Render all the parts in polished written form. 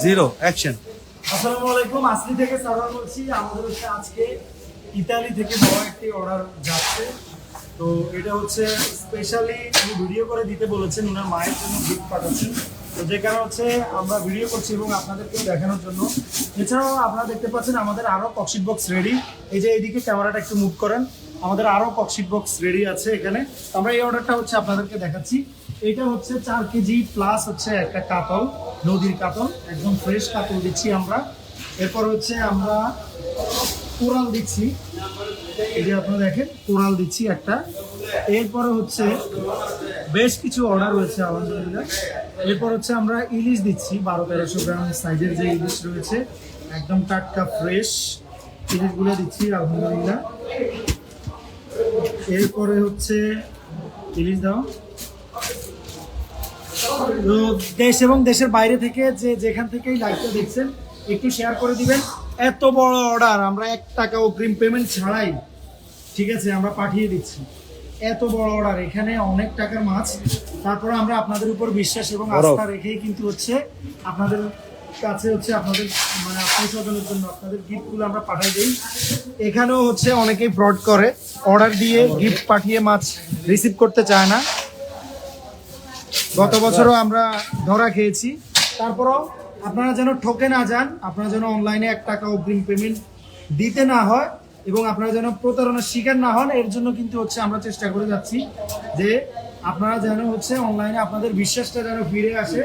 Zero action. আসসালামু আলাইকুম, আসলি থেকে সারোয়ার বলছি। আমাদের হচ্ছে আজকে ইতালি থেকে বড় একটি অর্ডার যাচ্ছে। তো এটা হচ্ছে স্পেশালি উনি ভিডিও করে দিতে বলেছেন, ওনার মায়ের জন্য গিফট পাঠাচ্ছেন। তো যে কারণে হচ্ছে আমরা ভিডিও করছি এবং আপনাদেরকেও দেখানোর জন্য। এছাড়াও আপনারা দেখতে পাচ্ছেন আমাদের আরও ককশিট বক্স রেডি। এই যে এইদিকে ক্যামেরাটা একটু মুভ করেন, আমাদের আরও ককশিট বক্স রেডি আছে এখানে। তো আমরা এই অর্ডারটা হচ্ছে আপনাদেরকে দেখাচ্ছি। এটা হচ্ছে 4 কেজি প্লাস হচ্ছে একটা কাতল, নদীর কাতল, একদম ফ্রেশ কাতল দিচ্ছি আমরা। এরপর হচ্ছে আমরা কোরাল দিচ্ছি, এই যে আপনারা দেখেন কোরাল দিচ্ছি একটা। এরপরে হচ্ছে বেশ কিছু অর্ডার রয়েছে আলহামদুলিল্লাহ। এরপর হচ্ছে আমরা ইলিশ দিচ্ছি 1200-1300 গ্রাম সাইজের যে ইলিশ রয়েছে, একদম টাটকা ফ্রেশ ইলিশগুলো দিচ্ছি আলহামদুলিল্লাহ। এরপরে হচ্ছে ইলিশ দাও। তো দেশ এবং দেশের বাইরে থেকে যে যেখান থেকেই লাইভটা দেখছেন একটু শেয়ার করে দিবেন। এত বড় অর্ডার আমরা 1 টাকা অগ্রিম পেমেন্ট ছাড়াই, ঠিক আছে, আমরা পাঠিয়ে দিচ্ছি। এত বড় অর্ডার, এখানে অনেক টাকার মাছ, তারপরে আমরা আপনাদের উপর বিশ্বাস এবং আস্থা রেখেই কিন্তু হচ্ছে আপনাদের কাছে হচ্ছে আপনাদের মানে আত্মীয় স্বজনের জন্য আপনাদের গিফটগুলো আমরা পাঠিয়ে দিই। এখানেও হচ্ছে অনেকেই ফ্রড করে, অর্ডার দিয়ে গিফট পাঠিয়ে মাছ রিসিভ করতে চায় না। গত বছরও আমরা ধরা খেয়েছি। তারপরও আপনারা যেন ঠকে না যান, আপনারা যেন অনলাইনে 1 টাকা অগ্রিম পেমেন্ট দিতে না হয় এবং আপনারা যেন প্রতারণার শিকার না হন, এর জন্য কিন্তু হচ্ছে আমরা চেষ্টা করে যাচ্ছি যে আপনারা যেন হচ্ছে অনলাইনে আপনাদের বিশ্বাসটা যেন ফিরে আসে।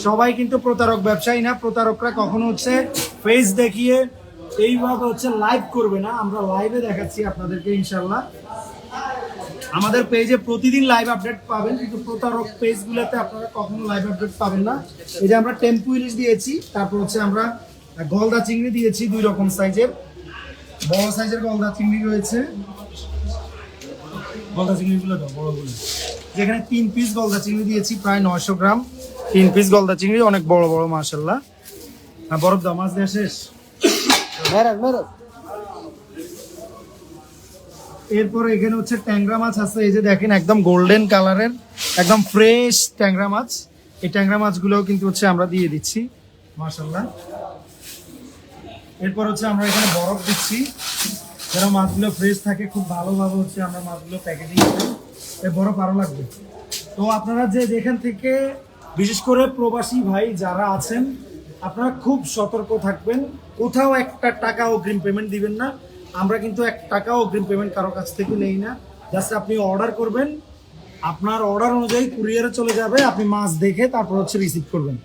সবাই কিন্তু প্রতারক ব্যবসায়ী না, প্রতারকরা কখনো হচ্ছে ফেস দেখিয়ে এইভাবে হচ্ছে লাইভ করবে না। আমরা লাইভে দেখাচ্ছি আপনাদেরকে ইনশাল্লাহ। আমাদের পেজে প্রতিদিন লাইভ আপডেট পাবেন, কিন্তু প্রতারক পেজগুলোতে আপনারা কখনো লাইভ আপডেট পাবেন না। এই যে আমরা টেম্পু ইলিশ দিয়েছি, তারপর হচ্ছে আমরা গলদা চিংড়ি দিয়েছি 2 রকম সাইজের, বড় সাইজের গলদা চিংড়ি রয়েছে। গলদা চিংড়িগুলো দাও বড়গুলো, যেখানে 3 পিস গলদা চিংড়ি দিয়েছি প্রায় 900 গ্রাম। 3 পিস গলদা চিংড়ি অনেক বড় বড় মাশাআল্লাহ। বরফ দাও, মাছ দেওয়া শেষ। এরপর এখানে হচ্ছে ট্যাংরা মাছ আছে, এই যে দেখেন একদম গোল্ডেন কালারের একদম ফ্রেশ ট্যাংরা মাছ। এই ট্যাংরা মাছগুলোও কিন্তু হচ্ছে আমরা দিয়ে দিচ্ছি মাশাআল্লাহ। এরপর হচ্ছে আমরা এখানে বরফ দিচ্ছি যেন মাছগুলো ফ্রেশ থাকে, খুব ভালোভাবে হচ্ছে আমরা মাছগুলো প্যাকেটিং করি। এই বরফ আরও লাগবে। তো আপনারা যে যেখান থেকে, বিশেষ করে প্রবাসী ভাই যারা আছেন, আপনারা খুব সতর্ক থাকবেন। কোথাও 1 টাকা অগ্রিম পেমেন্ট দিবেন না। আমরা কিন্তু 1 টাকা অগ্রিম পেমেন্ট কারো কাছ থেকে নেই না। জাস্ট আপনি অর্ডার করবেন, আপনার অর্ডার অনুযায়ী কুরিয়ারে চলে যাবে, আপনি মাছ দেখে তারপর হচ্ছে রিসিভ করবেন।